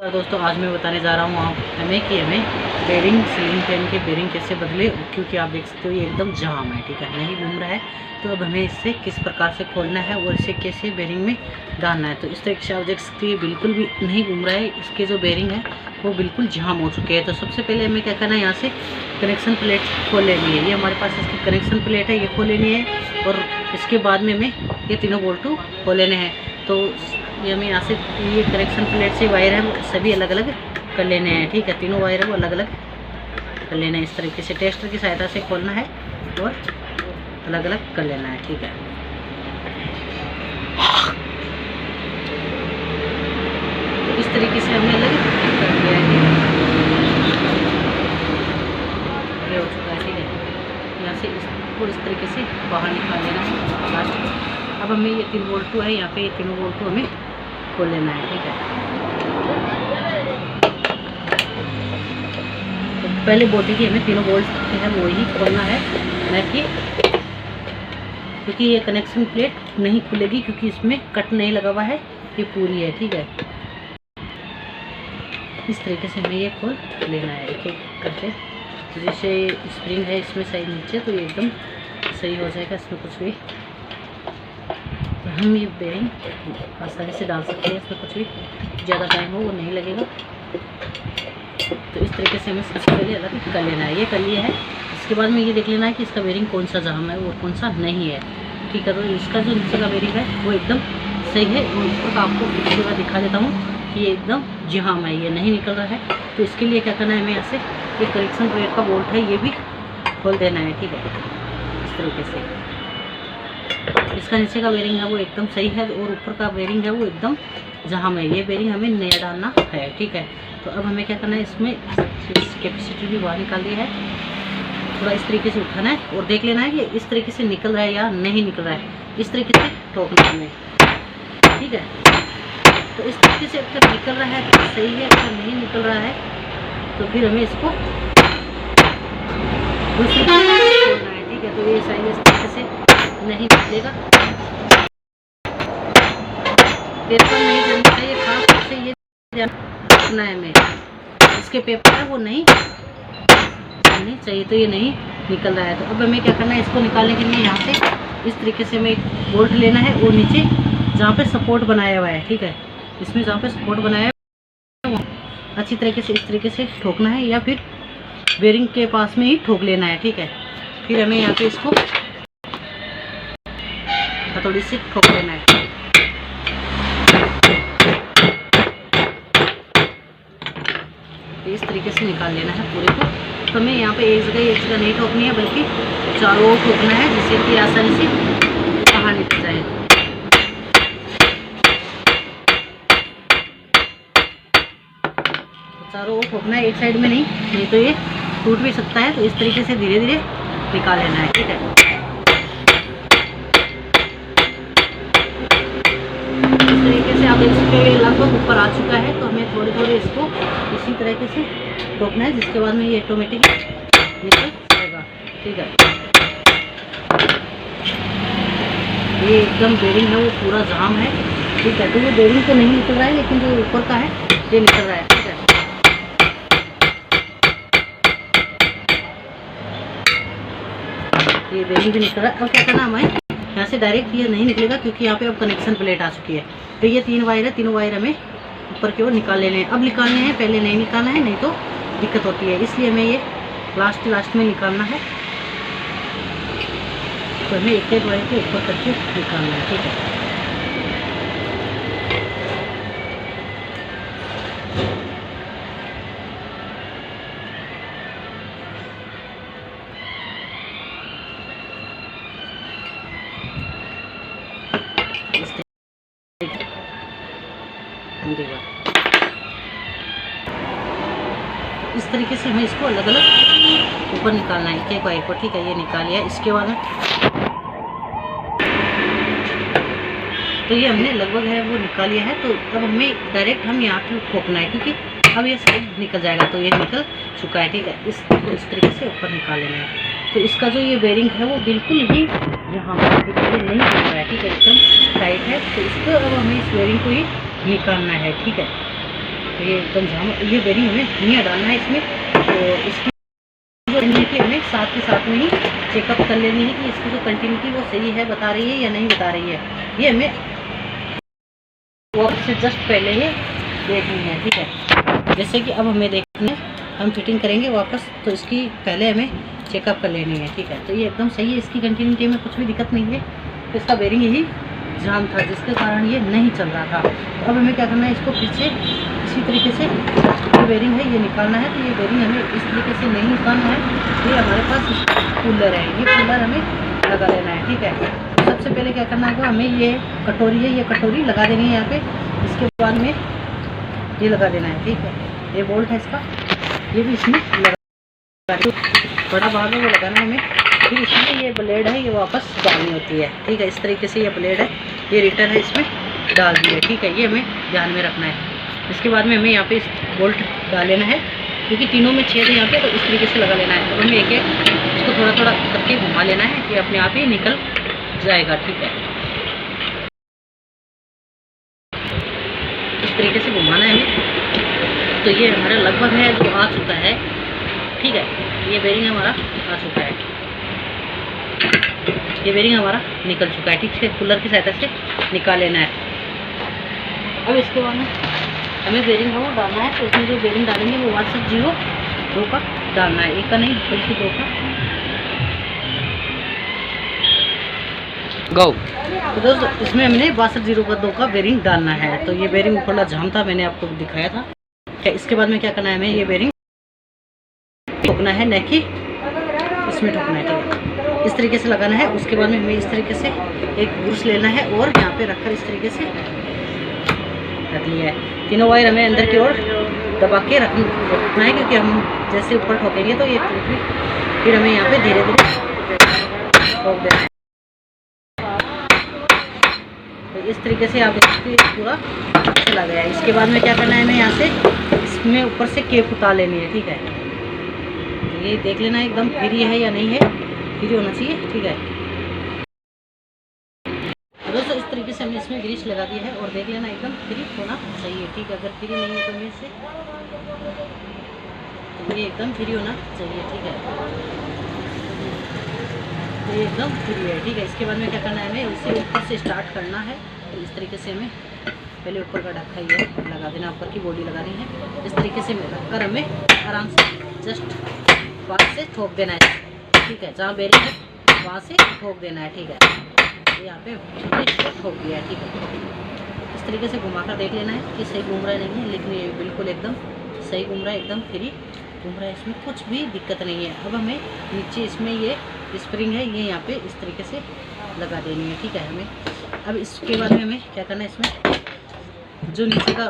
और दोस्तों आज मैं बताने जा रहा हूँ हमें बेरिंग सीलिंग फैन के बेरिंग कैसे बदले, क्योंकि आप देख सकते हो ये एकदम जाम है, ठीक है, नहीं घूम रहा है। तो अब हमें इससे किस प्रकार से खोलना है और इसे कैसे बेरिंग में डालना है। तो इस तरीके से आप देख सकते हो ये बिल्कुल भी नहीं घूम रहा है, इसके जो बेरिंग है वो बिल्कुल जाम हो चुके हैं। तो सबसे पहले हमें क्या करना है, यहाँ से कनेक्शन प्लेट खोल लेनी है। ये हमारे पास इसकी कनेक्शन प्लेट है, ये खोल लेनी है और इसके बाद में हमें ये तीनों बोल्टू खोल लेने हैं। तो ये हमें यहाँ से ये कनेक्शन प्लेट से वायर है वो सभी अलग अलग कर लेने हैं, ठीक है, तीनों वायर है वो अलग अलग कर लेना है। इस तरीके से टेस्टर की सहायता से खोलना है और अलग अलग कर लेना है, ठीक है। तो इस तरीके से हमने अलग कर लिया है, ये हो चुका है, ठीक है। यहाँ से इसको इस तरीके से बाहर निकाल लेना है लास्ट। अब हमें ये 3 बोल्टू है, यहाँ पे ये तीनों बोल्टू हमें खोल लेना है, ठीक है। तो पहले बोल्ट की हमें तीनों बोल्ट है वो ही खोलना है, न कि क्योंकि ये कनेक्शन प्लेट नहीं खुलेगी, क्योंकि इसमें कट नहीं लगा हुआ है, ये पूरी है, ठीक है। इस तरीके से हमें ये खोल लेना है एक एक करके। तो जैसे स्प्रिंग है इसमें सही नीचे, तो ये एकदम सही हो जाएगा, इसमें कुछ भी हम ये बेरिंग आसानी से डाल सकते हैं, इसमें कुछ भी ज़्यादा टाइम हो वो नहीं लगेगा। तो इस तरीके से हमें सबसे पहले अलग कर लेना है, ये कर लिया है। इसके बाद में ये देख लेना है कि इसका बेरिंग कौन सा जाम है और कौन सा नहीं है, ठीक है। तो इसका जो नीचे का बेरिंग है वो एकदम सही है, और ऊपर का आपको पिछली बार दिखा देता हूँ कि ये एकदम जाम है, ये नहीं निकल रहा है। तो इसके लिए क्या करना है, हमें यहाँ से ये कनेक्शन प्लेट का बोल्ट है ये भी खोल देना है, ठीक है, इस तरीके से। इसका नीचे का बेरिंग है वो एकदम सही है और ऊपर का बेरिंग है वो एकदम जाम है, ये बेरिंग हमें नया डालना है, ठीक है। तो अब हमें क्या करना है, इसमें कैपेसिटर भी बाहर निकाल दी है, थोड़ा इस तरीके से उठाना है और देख लेना है कि इस तरीके से निकल रहा है या नहीं निकल रहा है, इस तरीके से ठोकना है हमें, ठीक है। तो इस तरीके से अगर निकल रहा है तो सही है, अगर नहीं निकल रहा है तो फिर हमें इसको दूसरी छोड़ना है, ठीक है। तो ये सही है, इस तरीके से नहीं निकलेगा, पेपर नहीं जलना चाहिए, खास तौर से ये रखना है हमें, इसके पेपर है वो नहीं चाहिए, तो ये नहीं निकल रहा है। तो अब हमें क्या करना है, इसको निकालने के लिए यहाँ से इस तरीके से हमें बोल्ट लेना है और नीचे जहाँ पे सपोर्ट बनाया हुआ है, ठीक है, इसमें जहाँ पे सपोर्ट बनाया है अच्छी तरीके से इस तरीके से ठोकना है, या फिर बेरिंग के पास में ही ठोक लेना है, ठीक है। फिर हमें यहाँ पे इसको हथौड़ी से ठोक लेना है। इस तरीके से निकाल लेना है पूरे को। तो हमें यहाँ पे एक जगह नहीं ठोकनी है, बल्कि चारों ओर ठोकना है, जिससे कि आसानी से बाहर निकल जाए। तो चारों ओर ठोकना है, एक साइड में नहीं तो ये टूट भी सकता है। तो इस तरीके से धीरे धीरे निकाल लेना है, ठीक है। इस तरीके से आप देख सकते हो ये लगभग ऊपर आ चुका है। तो हमें थोड़ी थोड़ी इसको इसी तरीके से ठोकना है, जिसके बाद में ये ऑटोमेटिक निकल जाएगा, ठीक है। ये एकदम बेरिंग है वो पूरा जाम है, ठीक है। तो ये बेरिंग तो नहीं निकल रहा है, लेकिन जो ऊपर का है ये निकल रहा है, ठीक है। ये बेरिंग भी निकल रहा है। अब क्या करना हमें, यहाँ से डायरेक्ट ये नहीं निकलेगा, क्योंकि यहाँ पे अब कनेक्शन प्लेट आ चुकी है। तो ये 3 वायर है, तीनों वायर हमें ऊपर की ओर निकाल लेने हैं। अब निकालने हैं, पहले नहीं निकालना है, नहीं तो दिक्कत होती है, इसलिए हमें ये लास्ट में निकालना है। तो हमें एक एक वायर के ऊपर करके निकालना है, ठीक है। इस तरीके से हमें इसको अलग अलग ऊपर निकालना है, एक वायर को, ठीक है। ये निकाल लिया। इसके बाद तो ये हमने लगभग है वो निकाल लिया है। तो अब हमें डायरेक्ट हम यहाँ पे ठोकना है, क्योंकि अब ये साइड निकल जाएगा। तो ये निकल चुका है, ठीक है। इसको इस तरीके से ऊपर निकाल लेना है। तो इसका जो ये बेरिंग है वो बिल्कुल ही यहाँ पर नहीं निकल रहा है, ठीक है, एकदम टाइट है। तो इसको अब हमें इस बेरिंग को ही निकालना है, ठीक है। तो ये एकदम जाम, ये बेरिंग हमें नहीं डालना है इसमें। तो इसकी जो है कि हमें साथ के साथ में ही चेकअप कर लेनी है कि इसकी जो कंटिन्यूटी वो सही है, बता रही है या नहीं बता रही है। ये हमें वर्क से जस्ट पहले ही देखनी है, ठीक है। जैसे कि अब हमें देखना है, हम फिटिंग करेंगे वापस, तो इसकी पहले हमें चेकअप कर लेनी है, ठीक है। तो ये एकदम सही है, इसकी कंटिन्यूटी में कुछ भी दिक्कत नहीं है। तो इसका बेरिंग यही जाम था जिसके कारण ये नहीं चल रहा था। तो अब हमें क्या करना है, इसको पीछे इसी तरीके से ये बेरिंग है ये निकालना है। तो ये बेरिंग हमें इस तरीके से नहीं निकालना है, ये हमारे पास कूलर है, ये कूलर हमें लगा लेना है, ठीक है। सबसे पहले क्या करना होगा, हमें ये कटोरी है, ये कटोरी लगा देनी है यहाँ पे। इसके बाद में ये लगा देना है, ठीक है। ये बोल्ट है इसका, ये भी इसमें लगा, बड़ा भाग है वो लगाना है हमें। फिर इसमें ये ब्लेड है, ये वापस डालनी होती है, ठीक है। इस तरीके से ये ब्लेड है, ये रिटर्न है, इसमें डाल दी है, ठीक है। ये हमें ध्यान में रखना है। इसके बाद में हमें यहाँ पे इस बोल्ट डाल लेना है, क्योंकि तीनों में छेद है यहाँ पे, तो इस तरीके से लगा लेना है। तो हमें एक एक इसको थोड़ा थोड़ा करके घुमा लेना है, कि अपने आप ही निकल जाएगा, ठीक है। इस तरीके से घुमाना है हमें। तो ये हमारा लगभग है जो आ चुका है, ठीक है। ये बेरिंग हमारा आ चुका है, ये बेरिंग हमारा निकल चुका है, ठीक है। कूलर की सहायता से निकाल लेना है। अब इसके बाद में हमें बेरिंग वो डालना है। तो इसमें जो बेरिंग डालेंगे वो 1/02 का डालना है, 1 का नहीं बल्कि 2 का। गो। तो दोस्तों इसमें हमने 62/02 का बेरिंग डालना है। तो ये बेरिंग ऊपर जाम था, मैंने आपको दिखाया था। इसके बाद में क्या करना है, हमें ये बेरिंग ठोकना है, न कि इसमें ठोकना है, ठीक है। इस तरीके से लगाना है। उसके बाद में हमें इस तरीके से एक ब्रश लेना है और यहाँ पे रखकर इस तरीके से रख लिया है। तीनों वायर हमें अंदर की ओर दबा के रखना है, क्योंकि हम जैसे ऊपर ठोकेंगे तो ये फिर हमें यहाँ पे धीरे धीरे ठोक देना है। तो इस तरीके से आप देखते पूरा चला गया है। इसके बाद में क्या करना है, हमें यहाँ से इसमें ऊपर से केप उतार लेनी है, ठीक है। तो ये देख लेना एकदम फ्री है या नहीं है, फ्री होना चाहिए, ठीक है। तो दोस्तों इस तरीके से हमने इसमें ग्रीस लगा दिया है, और देख लेना एकदम फ्री होना चाहिए, ठीक है। अगर फ्री नहीं है तो हमें इससे तो ये एकदम फ्री होना चाहिए, ठीक है। तो ये एकदम फ्री है, ठीक है। इसके बाद में क्या करना है, हमें इसे ऊपर से स्टार्ट करना है। तो इस तरीके से हमें पहले ऊपर का ढक्का ये लगा देना, ऊपर की बॉडी लगानी है। इस तरीके से रखकर हमें आराम से जस्ट वहाँ से ठोक देना है, ठीक है। जहाँ बेरिंग है वहाँ से ठोक देना है, ठीक है। यहाँ पे ठोक दिया है, ठीक है। इस तरीके से घुमाकर देख लेना है कि सही घूम रहा है नहीं है, लेकिन ये बिल्कुल एकदम सही घूम रहा है, एकदम फ्री घूम रहा है, इसमें कुछ भी दिक्कत नहीं है। अब हमें नीचे इसमें ये स्प्रिंग है, ये यहाँ पे इस तरीके से लगा देनी है, ठीक है। हमें अब इसके बाद में हमें क्या करना है, इसमें जो नीचे का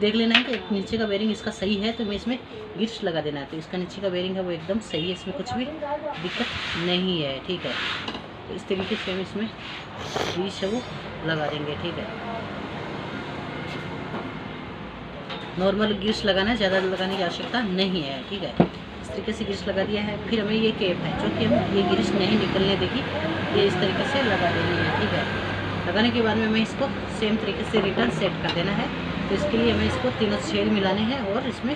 देख लेना है कि नीचे का बेरिंग इसका सही है, तो हमें इसमें गिर्च लगा देना है। तो इसका नीचे का बेरिंग है वो एकदम सही है, इसमें कुछ भी दिक्कत नहीं है, ठीक है। तो इस तरीके से हम इसमें गिर्च है वो लगा देंगे, ठीक है। नॉर्मल गिर्च लगाना है, ज़्यादा लगाने की आवश्यकता नहीं है, ठीक है। इस तरीके से गिर्च लगा दिया है। फिर हमें ये केप है जो कि हम ये गिर्च नहीं निकलने देगी, ये इस तरीके से लगा देनी है, ठीक है। लगाने के बाद में हमें इसको सेम तरीके से रिटर्न सेट कर देना है। तो इसके लिए हमें इसको तीनों छेद मिलाने हैं और इसमें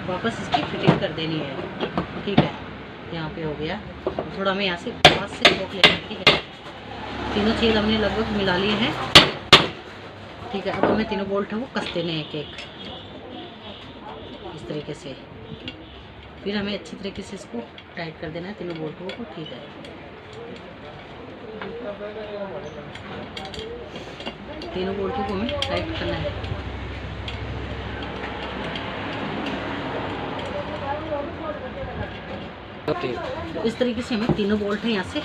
वापस इसकी फिटिंग कर देनी है, ठीक है। यहाँ पे हो गया, थोड़ा हमें यहाँ से पास से ठोक लेना है, ठीक है। तीनों छेद हमने लगभग मिला लिए हैं, ठीक है। अब हमें तीनों बोल्ट है वो कस देने हैं एक एक इस तरीके से। फिर हमें अच्छी तरीके से इसको टाइट कर देना है तीनों बोल्टों को, ठीक है। तीनों बोल्टों को हमें टाइट करना है। इस तरीके से हमें तीनों बोल्ट है यहाँ से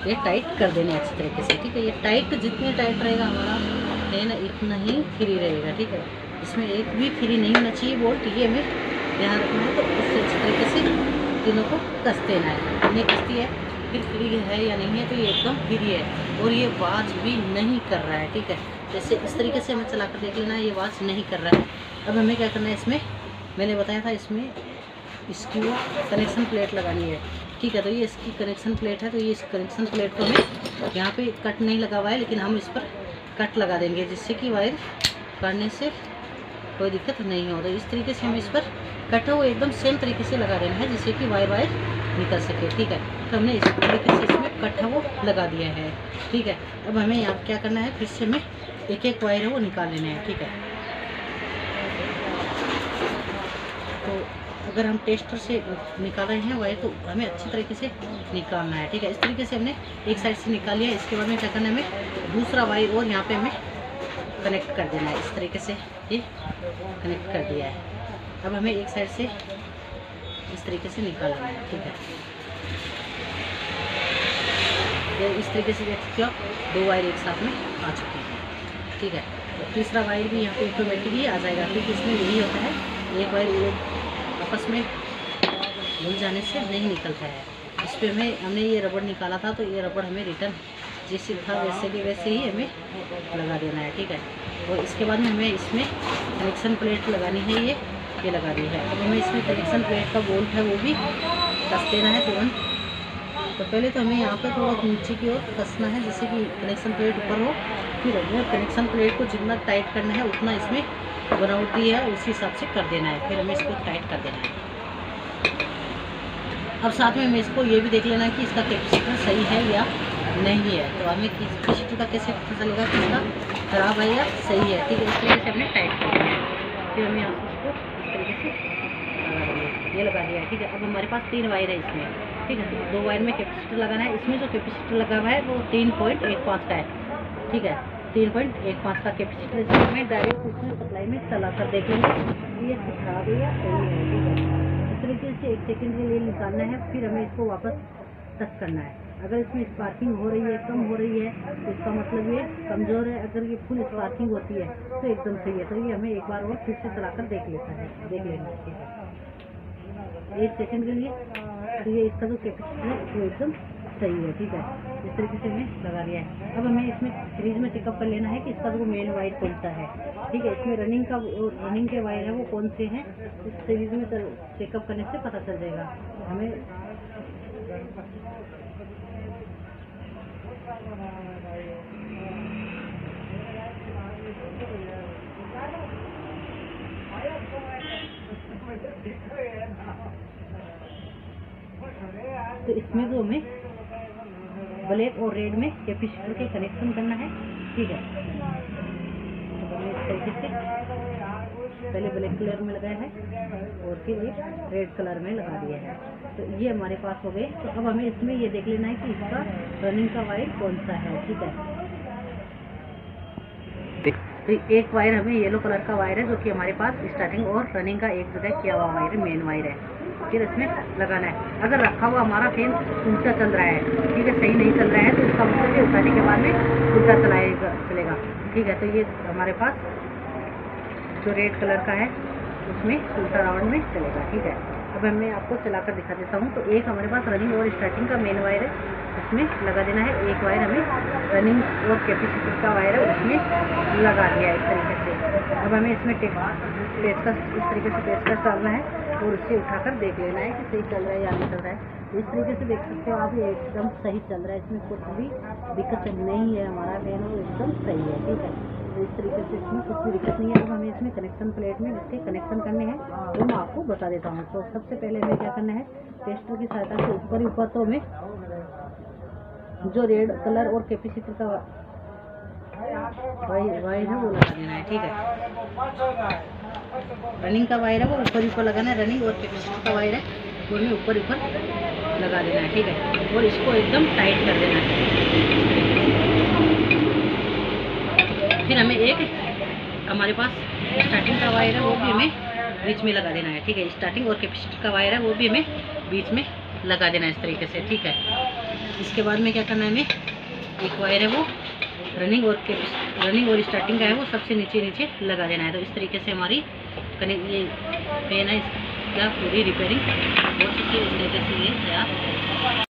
ये टाइट कर देने अच्छी तरीके से, ठीक है। ये टाइट जितने टाइट रहेगा हमारा है ना, इतना ही फ्री रहेगा, ठीक है। इसमें एक भी फ्री नहीं होना चाहिए बोल्ट, ये हमें ध्यान रखना है। तो उससे अच्छी तरीके से तीनों को कस देना है। हमने कसती है, फिर फ्री है या नहीं है, तो ये एकदम फ्री है और ये आवाज़ भी नहीं कर रहा है, ठीक है। जैसे इस तरीके से हमें चला कर देख लेना है, ये आवाज़ नहीं कर रहा है। अब हमें क्या करना है, इसमें मैंने बताया था इसमें इसकी वो कनेक्शन प्लेट लगानी है, ठीक है। तो ये इसकी कनेक्शन प्लेट है, तो ये इस कनेक्शन प्लेट को हमें यहाँ पे कट नहीं लगा हुआ है, लेकिन हम इस पर कट लगा देंगे, जिससे कि वायर काटने से कोई दिक्कत नहीं हो। तो इस तरीके से हम इस पर कटा हुआ एकदम सेम तरीके से लगा देना है, जिससे कि वायर निकल सके। ठीक है, तो हमने इस तरीके से इसमें कटा वो लगा दिया है। ठीक है, अब हमें यहाँ क्या करना है, फिर से हमें एक एक वायर है वो निकाल लेना है। ठीक है, तो अगर हम टेस्टर से निकाल रहे हैं वायर तो हमें अच्छी तरीके से निकालना है। ठीक है, इस तरीके से हमने एक साइड से निकाल लिया। इसके बाद में क्या करना है, हमें दूसरा वायर और यहाँ पे हमें कनेक्ट कर देना है। इस तरीके से ये कनेक्ट कर दिया है। अब हमें एक साइड से इस तरीके से निकाल लेना है। ठीक है, ये इस तरीके से देख सकते हो आप, 2 वायर एक साथ में आ चुके हैं। ठीक है, तो तीसरा वायर भी यहाँ पे ऑटोमेटिकली आ जाएगा, क्योंकि इसमें यही होता है, एक वायर आपस में मिल जाने से नहीं निकलता है। इस पर हमने ये रबड़ निकाला था, तो ये रबड़ हमें रिटर्न जैसे था वैसे के वैसे ही हमें लगा देना है। ठीक है, और इसके बाद में हमें इसमें कनेक्शन प्लेट लगानी है, ये लगा दी है। अब हमें इसमें कनेक्शन प्लेट का बोल्ट है वो भी कस देना है तुरंत। तो पहले तो हमें यहाँ पे थोड़ा नीचे की ओर कसना है, जिससे कि कनेक्शन प्लेट ऊपर हो। फिर हमें कनेक्शन प्लेट को जितना टाइट करना है उतना इसमें बनावट दी है उसी हिसाब से कर देना है। फिर हमें इसको टाइट कर देना है। अब साथ में हमें इसको ये भी देख लेना है कि इसका कैपेसिटर सही है या नहीं है। तो हमें कैपेसिटर का कैसे पता चलेगा कि इसका खराब है या सही है। ठीक है, इस तरीके से हमने टाइट कर दिया है। फिर हमें यहाँ से इसको इस तरीके से लगा देंगे, ये लगा दिया है। ठीक है, अब हमारे पास 3 वायर है इसमें। ठीक है, तो 2 वायर में कैपेसिटर लगाना है। इसमें जो कैपेसिटर लगा हुआ है वो 3.15 का है। ठीक है, 3.15 का कैपेसिटर। इसमें हमें डायरेक्ट इसमें सप्लाई में चला कर देख लेंगे ये खराब है या सही है। ठीक है, इस तरीके से 1 सेकंड के लिए निकालना है। फिर हमें इसको वापस टच करना है। अगर इसमें स्पार्किंग हो रही है, कम हो रही है, तो इसका मतलब ये कमज़ोर है। अगर ये फुल स्पार्किंग होती है तो एकदम सही है। तो ये हमें एक बार और फिर से चलाकर देख लेना है। ठीक है, 1 सेकंड के लिए। तो ये इसका जो कैपेसिटर है वो एकदम सही है। ठीक है, इस तरीके से हमें लगा दिया है। अब हमें इसमें सीरीज में चेकअप कर लेना है कि इसका जो मेन वायर कौन सा है। ठीक है, इसमें रनिंग के वायर है वो कौन से हैं, इस सीरीज में चेकअप करने से पता चल जाएगा हमें। तो इसमें जो हमें ब्लैक और रेड में कैपेसिटर के कनेक्शन करना है। ठीक है, तो हमने इस तरीके से पहले ब्लैक कलर में लगाया है और फिर एक रेड कलर में लगा दिया है। तो ये हमारे पास हो गए। तो अब हमें इसमें ये देख लेना है कि इसका रनिंग का वायर कौन सा है। ठीक है, तो एक वायर हमें येलो कलर का वायर है, जो कि हमारे पास स्टार्टिंग और रनिंग का एक जगह किया हुआ वायर है, मेन वायर है। फिर इसमें लगाना है। अगर रखा हुआ हमारा फैन उल्टा चल रहा है, ठीक है, सही नहीं चल रहा है, तो इसका मतलब ये उठाने के बाद में उल्टा चलेगा। ठीक है, तो ये हमारे पास जो रेड कलर का है उसमें उल्टा राउंड में चलेगा। ठीक है, अब मैं आपको चलाकर दिखा देता हूँ। तो एक हमारे पास रनिंग और स्टार्टिंग का मेन वायर है, उसमें लगा देना है। एक वायर हमें रनिंग और कैपेसिटर का वायर है उसमें लगा दिया है इस तरीके से। अब हमें इसमें पेचकस इस तरीके से पेचकस डालना है और उससे उठाकर देख लेना है कि सही चल रहा है या नहीं चल रहा है। इस तरीके से देख सकते हो आप, ये एकदम सही चल रहा है, इसमें कुछ भी दिक्कत नहीं है। हमारा फैन एकदम सही है। ठीक है, तो इस तरीके से इसमें कुछ भी दिक्कत नहीं है। अब हमें इसमें कनेक्शन प्लेट में इसके कनेक्शन करने हैं, तो मैं आपको बता देता हूँ। तो सबसे पहले हमें क्या करना है, टेस्टर की सहायता से ऊपर तो हमें जो रेड कलर और कैपेसिटर का वायर है वो लगा देना है। ठीक है, रनिंग का वायर है वो ऊपर लगाना है, रनिंग और कैपेसिटर का वायर है वो हमें ऊपर लगा देना है। ठीक है, और इसको एकदम टाइट कर देना है। फिर हमें एक हमारे पास स्टार्टिंग का वायर है वो भी हमें बीच में लगा देना है। ठीक है, स्टार्टिंग और कैपेसिटर का वायर है वो भी हमें बीच में लगा देना है इस तरीके से। ठीक है, इसके बाद में क्या करना है, हमें एक वायर है वो रनिंग और स्टार्टिंग का है वो सबसे नीचे लगा देना है। तो इस तरीके से हमारी ये फैन है इसका पूरी रिपेयरिंग हो चुकी है। इस तरीके से ये तैयार